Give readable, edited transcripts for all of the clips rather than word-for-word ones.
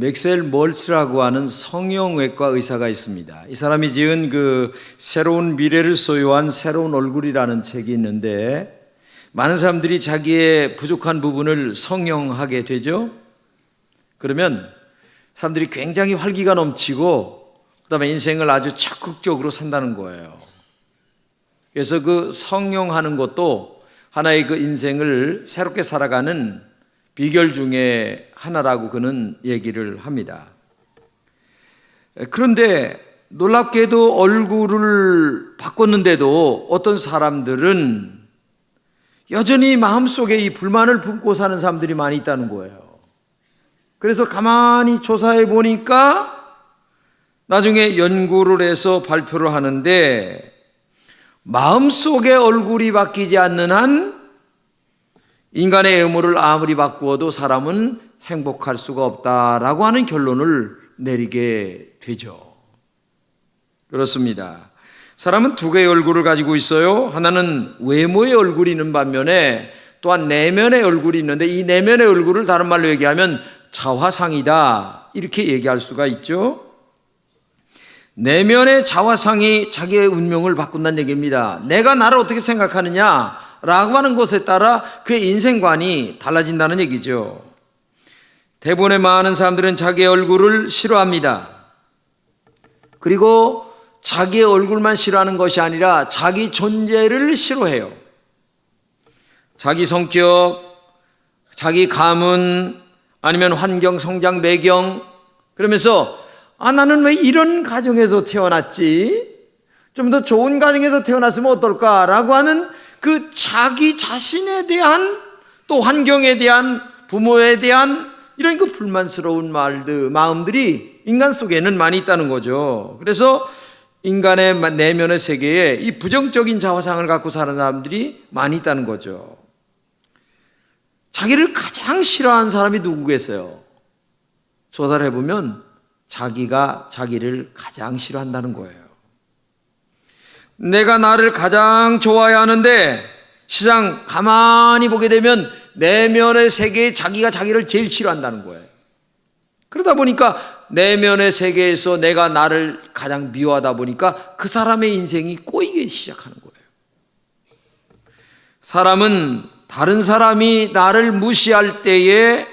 맥스웰 멀츠라고 하는 성형외과 의사가 있습니다. 이 사람이 지은 그 새로운 미래를 소유한 새로운 얼굴이라는 책이 있는데, 많은 사람들이 자기의 부족한 부분을 성형하게 되죠. 그러면 사람들이 굉장히 활기가 넘치고 그다음에 인생을 아주 적극적으로 산다는 거예요. 그래서 그 성형하는 것도 하나의 그 인생을 새롭게 살아가는 비결 중에 하나라고 그는 얘기를 합니다. 그런데 놀랍게도 얼굴을 바꿨는데도 어떤 사람들은 여전히 마음속에 이 불만을 품고 사는 사람들이 많이 있다는 거예요. 그래서 가만히 조사해 보니까 나중에 연구를 해서 발표를 하는데, 마음속의 얼굴이 바뀌지 않는 한 인간의 외모를 아무리 바꾸어도 사람은 행복할 수가 없다라고 하는 결론을 내리게 되죠. 그렇습니다. 사람은 두 개의 얼굴을 가지고 있어요. 하나는 외모의 얼굴이 있는 반면에 또한 내면의 얼굴이 있는데, 이 내면의 얼굴을 다른 말로 얘기하면 자화상이다, 이렇게 얘기할 수가 있죠. 내면의 자화상이 자기의 운명을 바꾼다는 얘기입니다. 내가 나를 어떻게 생각하느냐라고 하는 것에 따라 그의 인생관이 달라진다는 얘기죠. 대부분의 많은 사람들은 자기의 얼굴을 싫어합니다. 그리고 자기의 얼굴만 싫어하는 것이 아니라 자기 존재를 싫어해요. 자기 성격, 자기 가문, 아니면 환경, 성장 배경, 그러면서 나는 왜 이런 가정에서 태어났지? 좀 더 좋은 가정에서 태어났으면 어떨까라고 하는 그 자기 자신에 대한, 또 환경에 대한, 부모에 대한 이런 그 불만스러운 마음들이 인간 속에는 많이 있다는 거죠. 그래서 인간의 내면의 세계에 이 부정적인 자화상을 갖고 사는 사람들이 많이 있다는 거죠. 자기를 가장 싫어하는 사람이 누구겠어요? 조사를 해보면 자기가 자기를 가장 싫어한다는 거예요. 내가 나를 가장 좋아해야 하는데, 시장 가만히 보게 되면 내면의 세계에 자기가 자기를 제일 싫어한다는 거예요. 그러다 보니까 내면의 세계에서 내가 나를 가장 미워하다 보니까 그 사람의 인생이 꼬이기 시작하는 거예요. 사람은 다른 사람이 나를 무시할 때에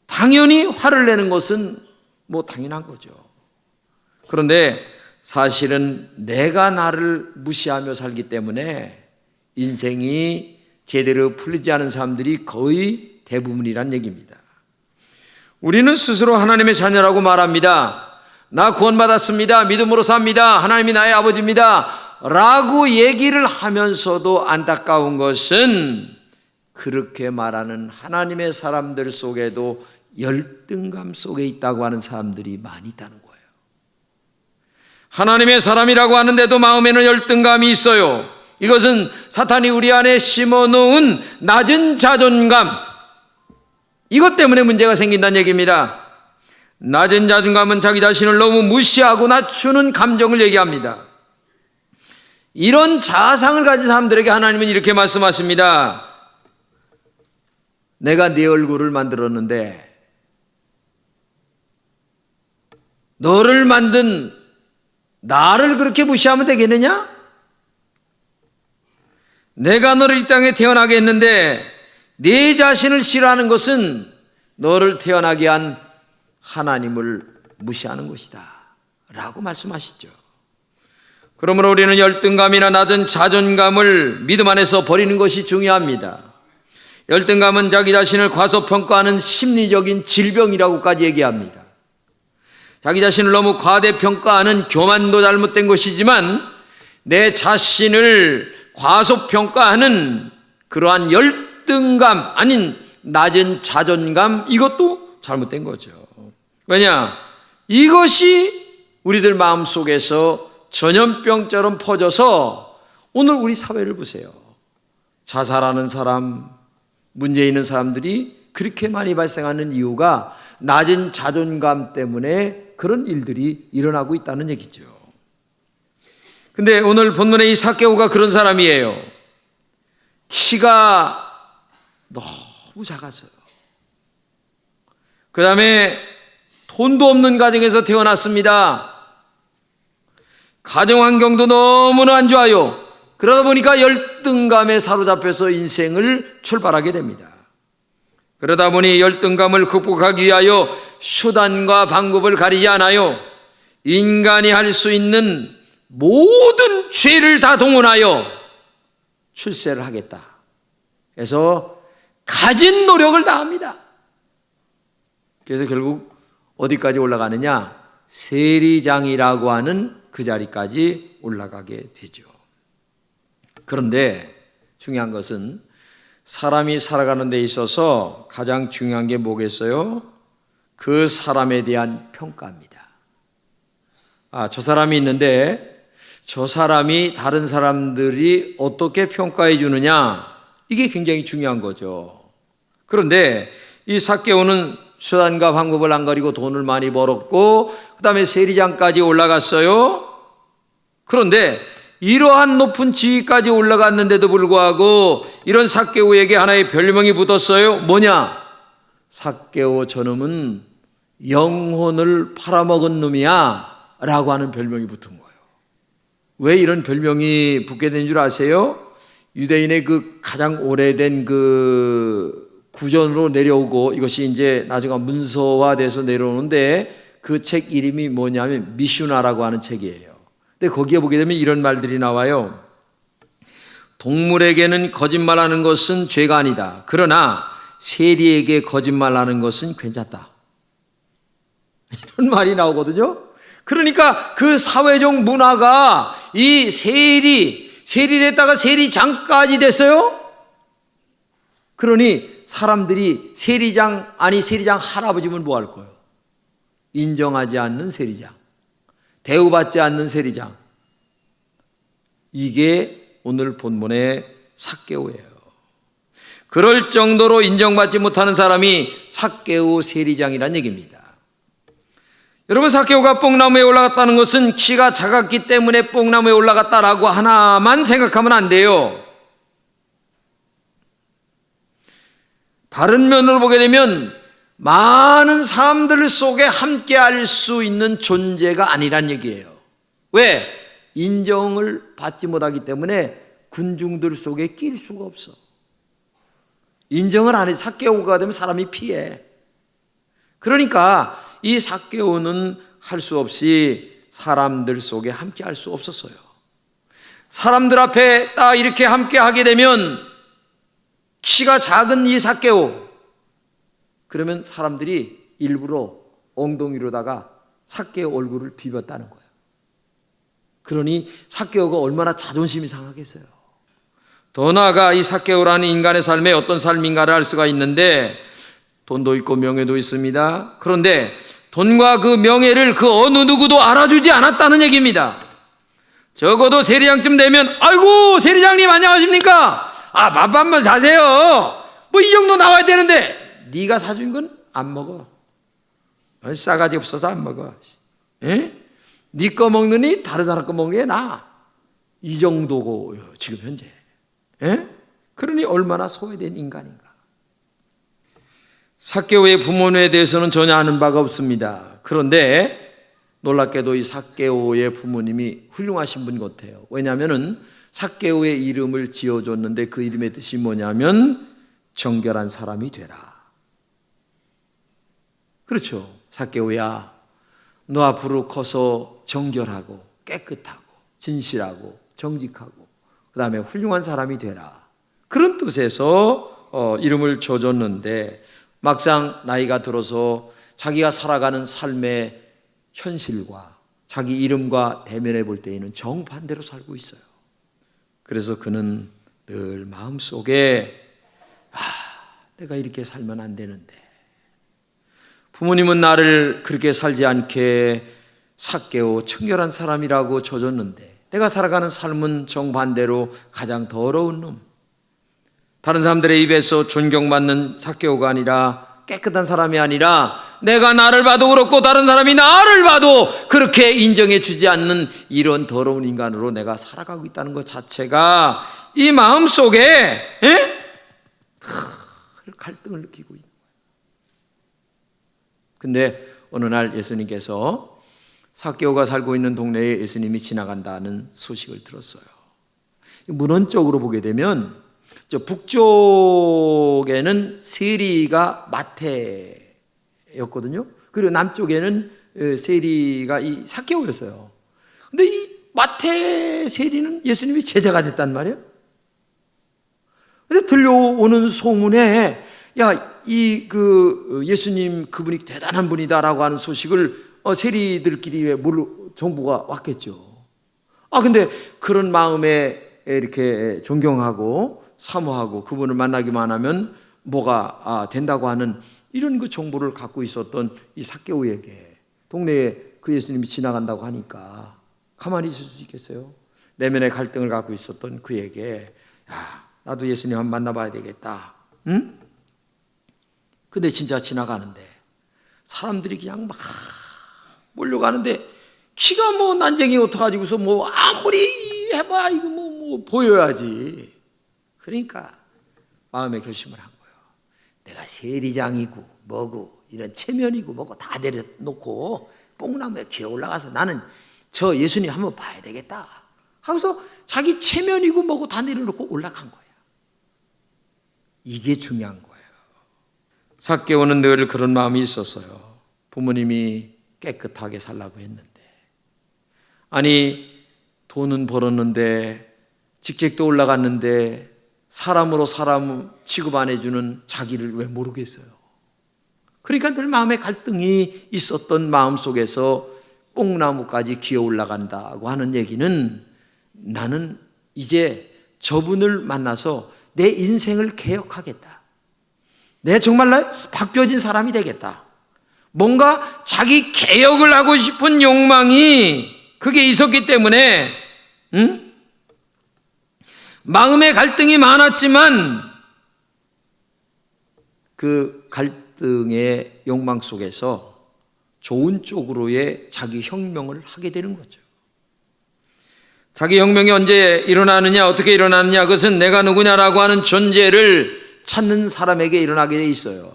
당연히 화를 내는 것은 당연한 거죠. 그런데 사실은 내가 나를 무시하며 살기 때문에 인생이 제대로 풀리지 않은 사람들이 거의 대부분이란 얘기입니다. 우리는 스스로 하나님의 자녀라고 말합니다. 나 구원받았습니다. 믿음으로 삽니다. 하나님이 나의 아버지입니다. 라고 얘기를 하면서도 안타까운 것은 그렇게 말하는 하나님의 사람들 속에도 열등감 속에 있다고 하는 사람들이 많이 있다는 거예요. 하나님의 사람이라고 하는데도 마음에는 열등감이 있어요. 이것은 사탄이 우리 안에 심어놓은 낮은 자존감, 이것 때문에 문제가 생긴다는 얘기입니다. 낮은 자존감은 자기 자신을 너무 무시하고 낮추는 감정을 얘기합니다. 이런 자아상을 가진 사람들에게 하나님은 이렇게 말씀하십니다. 내가 네 얼굴을 만들었는데 너를 만든 나를 그렇게 무시하면 되겠느냐? 내가 너를 이 땅에 태어나게 했는데 네 자신을 싫어하는 것은 너를 태어나게 한 하나님을 무시하는 것이다 라고 말씀하시죠. 그러므로 우리는 열등감이나 낮은 자존감을 믿음 안에서 버리는 것이 중요합니다. 열등감은 자기 자신을 과소평가하는 심리적인 질병이라고까지 얘기합니다. 자기 자신을 너무 과대평가하는 교만도 잘못된 것이지만 내 자신을 과소평가하는 그러한 열등감, 아닌 낮은 자존감, 이것도 잘못된 거죠. 왜냐? 이것이 우리들 마음속에서 전염병처럼 퍼져서 오늘 우리 사회를 보세요. 자살하는 사람, 문제 있는 사람들이 그렇게 많이 발생하는 이유가 낮은 자존감 때문에 그런 일들이 일어나고 있다는 얘기죠. 근데 오늘 본문의 이 삭개오가 그런 사람이에요. 키가 너무 작았어요. 그 다음에 돈도 없는 가정에서 태어났습니다. 가정 환경도 너무나 안 좋아요. 그러다 보니까 열등감에 사로잡혀서 인생을 출발하게 됩니다. 그러다 보니 열등감을 극복하기 위하여 수단과 방법을 가리지 않아요. 인간이 할 수 있는 모든 죄를 다 동원하여 출세를 하겠다. 그래서 가진 노력을 다합니다. 그래서 결국 어디까지 올라가느냐? 세리장이라고 하는 그 자리까지 올라가게 되죠. 그런데 중요한 것은 사람이 살아가는 데 있어서 가장 중요한 게 뭐겠어요? 그 사람에 대한 평가입니다. 저 사람이 있는데 저 사람이 다른 사람들이 어떻게 평가해 주느냐, 이게 굉장히 중요한 거죠. 그런데 이 삭개오는 수단과 방법을 안 가리고 돈을 많이 벌었고 그 다음에 세리장까지 올라갔어요. 그런데 이러한 높은 지위까지 올라갔는데도 불구하고 이런 삭개오에게 하나의 별명이 붙었어요. 뭐냐? 삭개오 저놈은 영혼을 팔아먹은 놈이야 라고 하는 별명이 붙은 거예요. 왜 이런 별명이 붙게 된 줄 아세요? 유대인의 그 가장 오래된 그 구전으로 내려오고 이것이 이제 나중에 문서화돼서 내려오는데 그 책 이름이 뭐냐면 미슈나라고 하는 책이에요. 근데 거기에 보게 되면 이런 말들이 나와요. 동물에게는 거짓말하는 것은 죄가 아니다. 그러나 세리에게 거짓말하는 것은 괜찮다. 이런 말이 나오거든요. 그러니까 그 사회적 문화가 이 세리 됐다가 세리장까지 됐어요. 그러니 사람들이 세리장 할아버지면 뭐 할 거예요? 인정하지 않는 세리장, 대우받지 않는 세리장. 이게 오늘 본문의 삭개오예요. 그럴 정도로 인정받지 못하는 사람이 삭개오 세리장이란 얘기입니다. 여러분, 삭개오가 뽕나무에 올라갔다는 것은 키가 작았기 때문에 뽕나무에 올라갔다라고 하나만 생각하면 안 돼요. 다른 면으로 보게 되면 많은 사람들 속에 함께 할 수 있는 존재가 아니란 얘기예요. 왜? 인정을 받지 못하기 때문에 군중들 속에 낄 수가 없어. 인정을 안 해. 삭개오가 되면 사람이 피해. 그러니까 이 삭개오는 할 수 없이 사람들 속에 함께 할 수 없었어요. 사람들 앞에 딱 이렇게 함께 하게 되면 키가 작은 이 삭개오, 그러면 사람들이 일부러 엉덩이로다가 삭개오 얼굴을 비볐다는 거예요. 그러니 삭개오가 얼마나 자존심이 상하겠어요. 더 나아가 이 삭개오라는 인간의 삶에 어떤 삶인가를 알 수가 있는데 돈도 있고 명예도 있습니다. 그런데 돈과 그 명예를 그 어느 누구도 알아주지 않았다는 얘기입니다. 적어도 세리장쯤 되면 아이고 세리장님 안녕하십니까? 밥 한번 사세요. 뭐 이 정도 나와야 되는데 네가 사준 건 안 먹어. 싸가지 없어서 안 먹어. 네 거 먹느니 다른 사람 거 먹는 게 나아. 이 정도고 지금 현재. 그러니 얼마나 소외된 인간인가. 삭개오의 부모에 대해서는 전혀 아는 바가 없습니다. 그런데 놀랍게도 이 삭개오의 부모님이 훌륭하신 분 같아요. 왜냐하면 삭개오의 이름을 지어줬는데 그 이름의 뜻이 뭐냐면 정결한 사람이 되라. 그렇죠. 삭개오야, 너 앞으로 커서 정결하고 깨끗하고 진실하고 정직하고 그 다음에 훌륭한 사람이 되라. 그런 뜻에서 이름을 줘줬는데 막상 나이가 들어서 자기가 살아가는 삶의 현실과 자기 이름과 대면해 볼 때에는 정반대로 살고 있어요. 그래서 그는 늘 마음속에 내가 이렇게 살면 안 되는데, 부모님은 나를 그렇게 살지 않게 삭개오 청결한 사람이라고 줘줬는데 내가 살아가는 삶은 정반대로 가장 더러운 놈, 다른 사람들의 입에서 존경받는 삭개오가 아니라 깨끗한 사람이 아니라 내가 나를 봐도 그렇고 다른 사람이 나를 봐도 그렇게 인정해 주지 않는 이런 더러운 인간으로 내가 살아가고 있다는 것 자체가 이 마음속에 갈등을 느끼고 있는 거예요. 근데 어느 날 예수님께서 삭개오가 살고 있는 동네에 예수님이 지나간다는 소식을 들었어요. 문헌적으로 보게 되면 저 북쪽에는 세리가 마태였거든요. 그리고 남쪽에는 세리가 이 삭개오였어요. 근데 이 마태 세리는 예수님이 제자가 됐단 말이에요. 근데 들려오는 소문에 예수님 그분이 대단한 분이다라고 하는 소식을 세리들끼리 정보가 왔겠죠. 근데 그런 마음에 이렇게 존경하고 사모하고 그분을 만나기만 하면 뭐가 된다고 하는 이런 그 정보를 갖고 있었던 이 삭개오에게 동네에 그 예수님이 지나간다고 하니까 가만히 있을 수 있겠어요? 내면의 갈등을 갖고 있었던 그에게 나도 예수님 한번 만나봐야 되겠다. 응? 근데 진짜 지나가는데 사람들이 그냥 막 몰려가는데 키가 뭐 난쟁이 옷 가지고서 뭐 아무리 해봐 이거 뭐 보여야지. 그러니까 마음의 결심을 한 거예요. 내가 세리장이고 뭐고 이런 체면이고 뭐고 다 내려놓고 뽕나무에 기어 올라가서 나는 저 예수님 한번 봐야 되겠다 하고서 자기 체면이고 뭐고 다 내려놓고 올라간 거예요. 이게 중요한 거예요. 삭개오는 늘 그런 마음이 있었어요. 부모님이 깨끗하게 살라고 했는데, 아니 돈은 벌었는데 직책도 올라갔는데 사람으로 사람 취급 안 해주는 자기를 왜 모르겠어요. 그러니까 늘 마음의 갈등이 있었던 마음속에서 뽕나무까지 기어 올라간다고 하는 얘기는 나는 이제 저분을 만나서 내 인생을 개혁하겠다. 내 정말 바뀌어진 사람이 되겠다. 뭔가 자기 개혁을 하고 싶은 욕망이 그게 있었기 때문에 마음의 갈등이 많았지만 그 갈등의 욕망 속에서 좋은 쪽으로의 자기 혁명을 하게 되는 거죠. 자기 혁명이 언제 일어나느냐, 어떻게 일어나느냐, 그것은 내가 누구냐라고 하는 존재를 찾는 사람에게 일어나게 돼 있어요.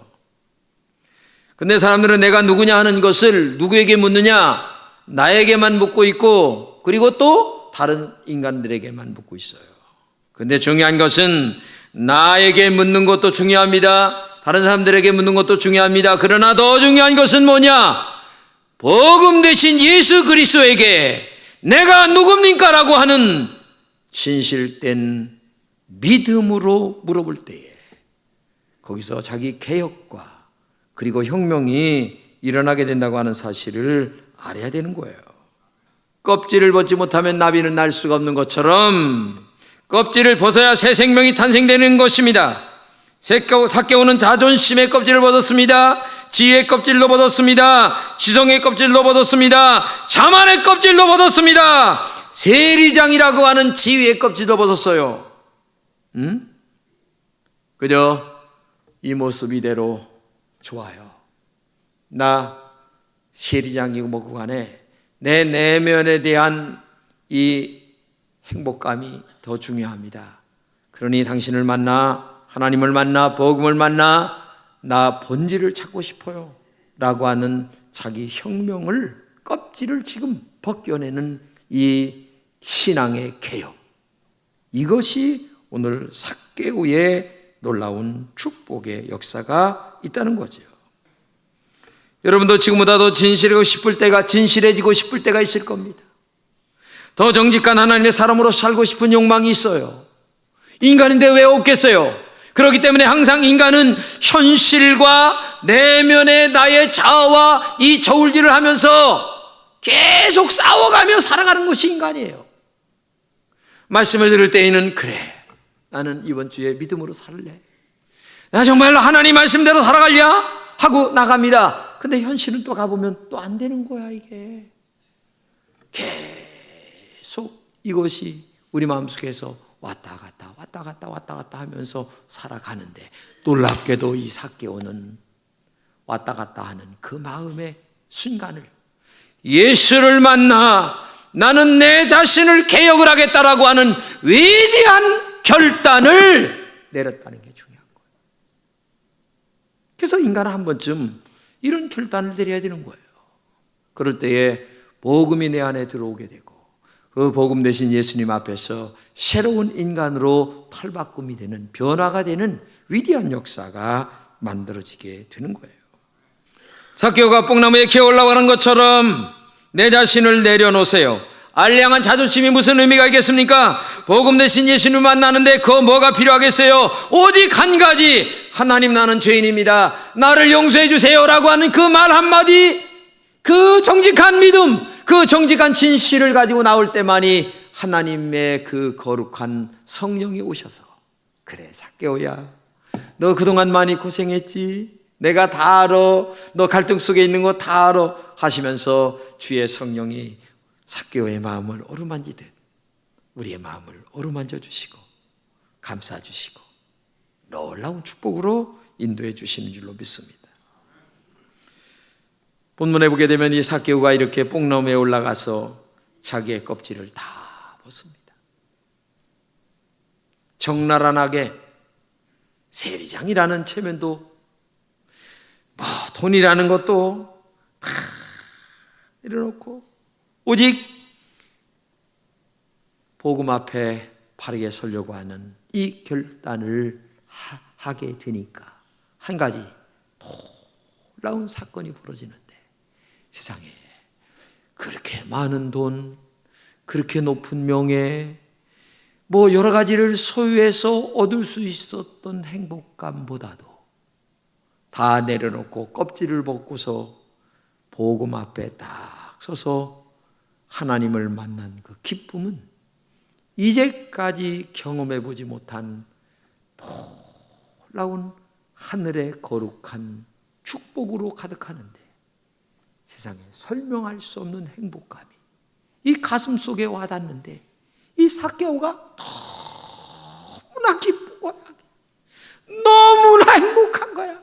근데 사람들은 내가 누구냐 하는 것을 누구에게 묻느냐? 나에게만 묻고 있고, 그리고 또 다른 인간들에게만 묻고 있어요. 근데 중요한 것은 나에게 묻는 것도 중요합니다. 다른 사람들에게 묻는 것도 중요합니다. 그러나 더 중요한 것은 뭐냐? 복음 대신 예수 그리스도에게 내가 누굽니까? 라고 하는 진실된 믿음으로 물어볼 때에 거기서 자기 개혁과 그리고 혁명이 일어나게 된다고 하는 사실을 알아야 되는 거예요. 껍질을 벗지 못하면 나비는 날 수가 없는 것처럼 껍질을 벗어야 새 생명이 탄생되는 것입니다. 삭개오는 자존심의 껍질을 벗었습니다. 지혜의 껍질로 벗었습니다. 지성의 껍질로 벗었습니다. 자만의 껍질로 벗었습니다. 세리장이라고 하는 지위의 껍질도 벗었어요. 그저 이 모습 이대로 좋아요. 나 세리장이고 뭐고 간에 내 내면에 대한 이 행복감이 더 중요합니다. 그러니 당신을 만나, 하나님을 만나, 복음을 만나 나 본질을 찾고 싶어요 라고 하는 자기 혁명을, 껍질을 지금 벗겨내는 이 신앙의 개혁, 이것이 오늘 삭개오의 놀라운 축복의 역사가 있다는 거죠. 여러분도 지금보다 더 진실해지고 싶을 때가 있을 겁니다. 더 정직한 하나님의 사람으로 살고 싶은 욕망이 있어요. 인간인데 왜 없겠어요? 그렇기 때문에 항상 인간은 현실과 내면의 나의 자아와 이 저울질을 하면서 계속 싸워가며 살아가는 것이 인간이에요. 말씀을 들을 때에는 그래, 나는 이번 주에 믿음으로 살래, 나 정말로 하나님 말씀대로 살아갈랴 하고 나갑니다. 근데 현실은 또 가보면 또 안 되는 거야. 이게 계속 이것이 우리 마음속에서 왔다 갔다 하면서 살아가는데, 놀랍게도 이 삭개오는 왔다 갔다 하는 그 마음의 순간을 예수를 만나 나는 내 자신을 개혁을 하겠다라고 하는 위대한 결단을 내렸다는 게 중요한 거예요. 그래서 인간은 한 번쯤 이런 결단을 내려야 되는 거예요. 그럴 때에 복음이 내 안에 들어오게 되고 그 복음 대신 예수님 앞에서 새로운 인간으로 탈바꿈이 되는, 변화가 되는 위대한 역사가 만들어지게 되는 거예요. 삭개오가 뽕나무에 기어 올라가는 것처럼 내 자신을 내려놓으세요. 알량한 자존심이 무슨 의미가 있겠습니까? 복음 대신 예수님 만나는데 그 뭐가 필요하겠어요? 오직 한 가지, 하나님 나는 죄인입니다, 나를 용서해 주세요 라고 하는 그 말 한마디, 그 정직한 믿음, 그 정직한 진실을 가지고 나올 때만이 하나님의 그 거룩한 성령이 오셔서, 그래 삭개오야, 너 그동안 많이 고생했지, 내가 다 알아, 너 갈등 속에 있는 거 다 알아 하시면서 주의 성령이 삭개오의 마음을 어루만지듯 우리의 마음을 어루만져 주시고 감싸 주시고 놀라운 축복으로 인도해 주시는 줄로 믿습니다. 본문에 보게 되면 이 삭개오가 이렇게 뽕나무에 올라가서 자기의 껍질을 다 벗습니다. 적나라하게 세리장이라는 체면도, 뭐 돈이라는 것도 다 내려놓고 오직 복음 앞에 바르게 서려고 하는 이 결단을 하게 되니까 한 가지 놀라운 사건이 벌어지는데, 세상에 그렇게 많은 돈, 그렇게 높은 명예, 뭐 여러 가지를 소유해서 얻을 수 있었던 행복감보다도 다 내려놓고 껍질을 벗고서 복음 앞에 딱 서서 하나님을 만난 그 기쁨은 이제까지 경험해 보지 못한 놀라운 하늘의 거룩한 축복으로 가득하는데, 세상에 설명할 수 없는 행복감이 이 가슴 속에 와닿는데, 이 삭개오가 너무나 기쁘고 너무나 행복한 거야.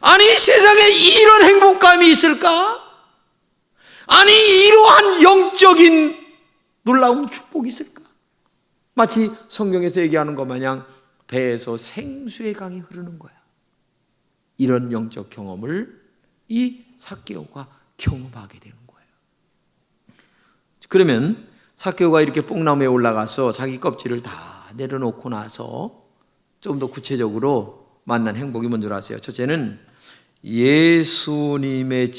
아니 세상에 이런 행복감이 있을까? 아니 이러한 영적인 놀라운 축복이 있을까? 마치 성경에서 얘기하는 것 마냥 배에서 생수의 강이 흐르는 거야. 이런 영적 경험을 이 삭개오가 경험하게 되는 거예요. 그러면 삭개오가 이렇게 뽕나무에 올라가서 자기 껍질을 다 내려놓고 나서 좀 더 구체적으로 만난 행복이 뭔 줄 아세요? 첫째는 예수님이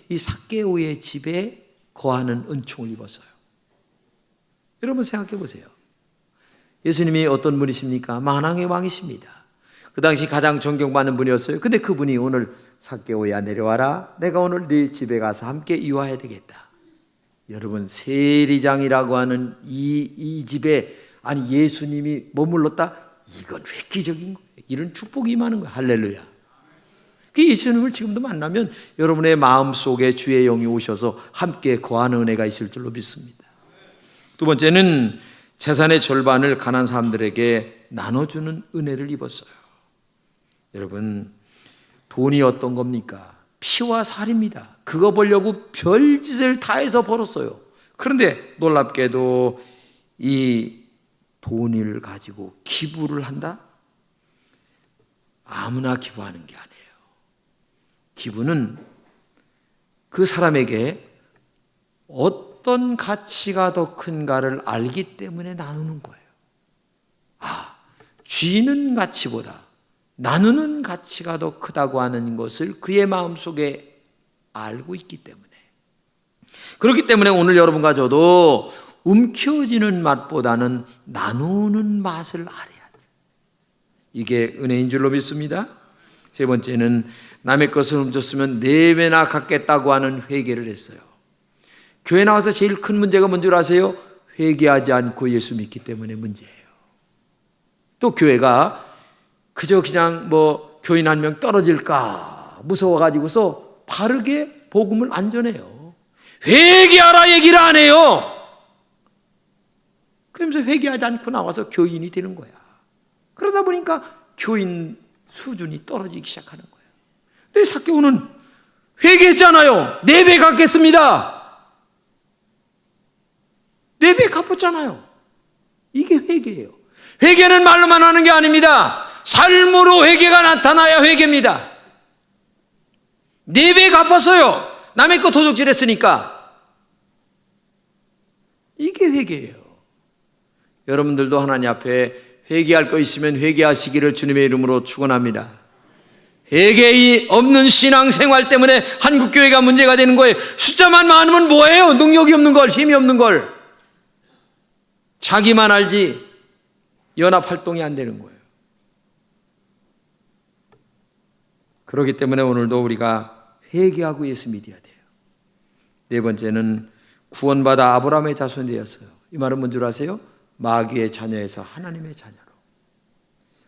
이 삭개오의 집에 거하는 은총을 입었어요. 여러분 생각해 보세요. 예수님이 어떤 분이십니까? 만왕의 왕이십니다. 그 당시 가장 존경받는 분이었어요. 근데 그분이 오늘 삭개오야 내려와라, 내가 오늘 네 집에 가서 함께 이화해야 되겠다. 여러분 세리장이라고 하는 이 집에 아니 예수님이 머물렀다? 이건 획기적인 거예요. 이런 축복이 임하는 거예요. 할렐루야. 그 예수님을 지금도 만나면 여러분의 마음속에 주의 영이 오셔서 함께 거하는 은혜가 있을 줄로 믿습니다. 두 번째는 재산의 절반을 가난한 사람들에게 나눠주는 은혜를 입었어요. 여러분 돈이 어떤 겁니까? 피와 살입니다. 그거 벌려고 별짓을 다 해서 벌었어요. 그런데 놀랍게도 이 돈을 가지고 기부를 한다? 아무나 기부하는 게 아니에요. 기부는 그 사람에게 어떤 가치가 더 큰가를 알기 때문에 나누는 거예요. 쥐는 가치보다 나누는 가치가 더 크다고 하는 것을 그의 마음속에 알고 있기 때문에, 그렇기 때문에 오늘 여러분과 저도 움켜쥐는 맛보다는 나누는 맛을 알아야 돼요. 이게 은혜인 줄로 믿습니다. 세 번째는 남의 것을 훔쳤으면 4배나 갚겠다고 하는 회개를 했어요. 교회 나와서 제일 큰 문제가 뭔 줄 아세요? 회개하지 않고 예수 믿기 때문에 문제예요. 또 교회가 그저 그냥 뭐 교인 한 명 떨어질까 무서워가지고서 바르게 복음을 안 전해요. 회개하라 얘기를 안 해요. 그러면서 회개하지 않고 나와서 교인이 되는 거야. 그러다 보니까 교인 수준이 떨어지기 시작하는 거예요. 근데 삭개오는 회개했잖아요. 4배 갚겠습니다. 4배 갚았잖아요. 이게 회개예요. 회개는 말로만 하는 게 아닙니다. 삶으로 회개가 나타나야 회개입니다. 4배 갚았어요. 남의 거 도둑질했으니까. 이게 회개예요. 여러분들도 하나님 앞에 회개할 거 있으면 회개하시기를 주님의 이름으로 축원합니다. 회개이 없는 신앙생활 때문에 한국교회가 문제가 되는 거예요. 숫자만 많으면 뭐예요? 능력이 없는 걸, 힘이 없는 걸. 자기만 알지 연합활동이 안 되는 거예요. 그렇기 때문에 오늘도 우리가 회개하고 예수 믿어야 돼요. 네 번째는 구원받아 아브라함의 자손이 되었어요. 이 말은 뭔 줄 아세요? 마귀의 자녀에서 하나님의 자녀로.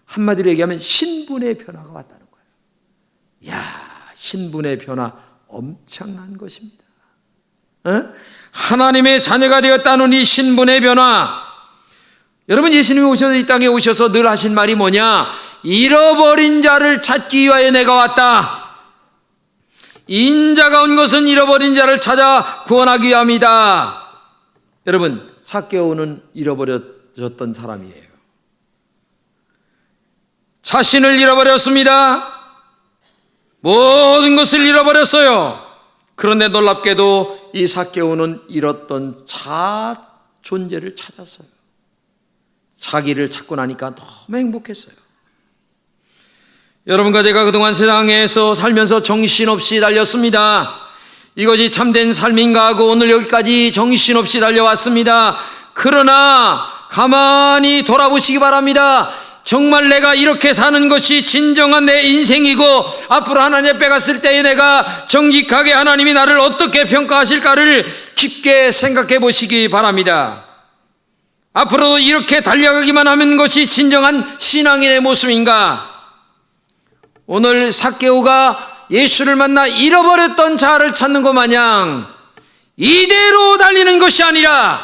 한마디로 얘기하면 신분의 변화가 왔다는 거예요. 이야, 신분의 변화 엄청난 것입니다. 하나님의 자녀가 되었다는 이 신분의 변화. 여러분, 예수님이 오셔서 이 땅에 오셔서 늘 하신 말이 뭐냐? 잃어버린 자를 찾기 위하여 내가 왔다. 인자가 온 것은 잃어버린 자를 찾아 구원하기 위함이다. 여러분, 삭개오는 잃어버려졌던 사람이에요. 자신을 잃어버렸습니다. 모든 것을 잃어버렸어요. 그런데 놀랍게도 이 삭개오는 잃었던 자 존재를 찾았어요. 자기를 찾고 나니까 너무 행복했어요. 여러분과 제가 그동안 세상에서 살면서 정신없이 달렸습니다. 이것이 참된 삶인가 하고 오늘 여기까지 정신없이 달려왔습니다. 그러나 가만히 돌아보시기 바랍니다. 정말 내가 이렇게 사는 것이 진정한 내 인생이고 앞으로 하나님 앞에 갔을 때에 내가 정직하게 하나님이 나를 어떻게 평가하실까를 깊게 생각해 보시기 바랍니다. 앞으로도 이렇게 달려가기만 하는 것이 진정한 신앙인의 모습인가? 오늘 삭개오가 예수를 만나 잃어버렸던 자를 찾는 것 마냥 이대로 달리는 것이 아니라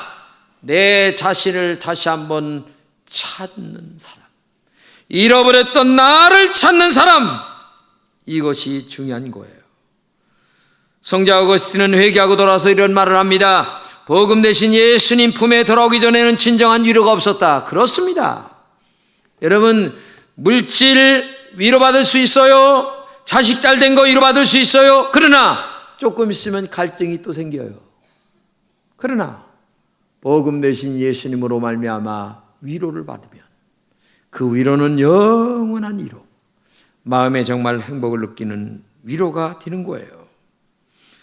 내 자신을 다시 한번 찾는 사람, 잃어버렸던 나를 찾는 사람, 이것이 중요한 거예요. 성자 어거스틴은 회개하고 돌아서 이런 말을 합니다. 복음 대신 예수님 품에 돌아오기 전에는 진정한 위로가 없었다. 그렇습니다. 여러분, 물질 위로받을 수 있어요. 자식 잘 된 거 위로받을 수 있어요. 그러나 조금 있으면 갈등이 또 생겨요. 그러나 복음 대신 예수님으로 말미암아 위로를 받으면 그 위로는 영원한 위로, 마음에 정말 행복을 느끼는 위로가 되는 거예요.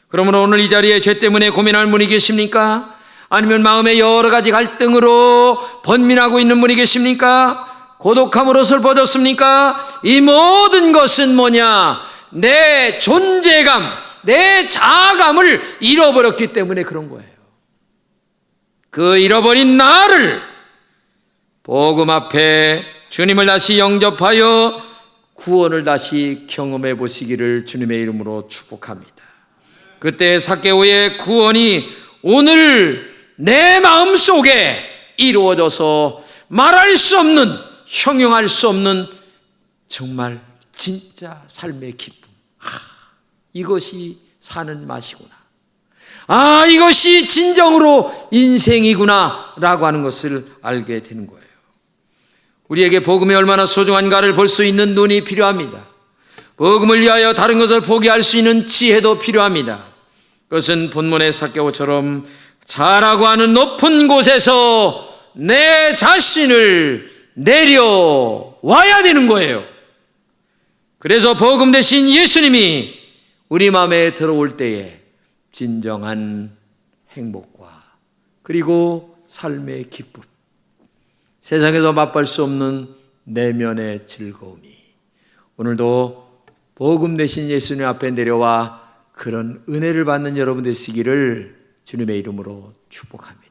그러므로 오늘 이 자리에 죄 때문에 고민할 분이 계십니까? 아니면 마음에 여러 가지 갈등으로 번민하고 있는 분이 계십니까? 고독함으로 슬퍼졌습니까? 이 모든 것은 뭐냐? 내 존재감, 내 자아감을 잃어버렸기 때문에 그런 거예요. 그 잃어버린 나를 복음 앞에 주님을 다시 영접하여 구원을 다시 경험해 보시기를 주님의 이름으로 축복합니다. 그때 삭개오의 구원이 오늘 내 마음속에 이루어져서 말할 수 없는, 형용할 수 없는 정말 진짜 삶의 기쁨. 이것이 사는 맛이구나. 이것이 진정으로 인생이구나 라고 하는 것을 알게 되는 거예요. 우리에게 복음이 얼마나 소중한가를 볼 수 있는 눈이 필요합니다. 복음을 위하여 다른 것을 포기할 수 있는 지혜도 필요합니다. 그것은 본문의 삭개오처럼 자라고 하는 높은 곳에서 내 자신을 내려와야 되는 거예요. 그래서 복음 대신 예수님이 우리 마음에 들어올 때에 진정한 행복과 그리고 삶의 기쁨, 세상에서 맛볼 수 없는 내면의 즐거움이 오늘도 복음 대신 예수님 앞에 내려와 그런 은혜를 받는 여러분 되시기를 주님의 이름으로 축복합니다.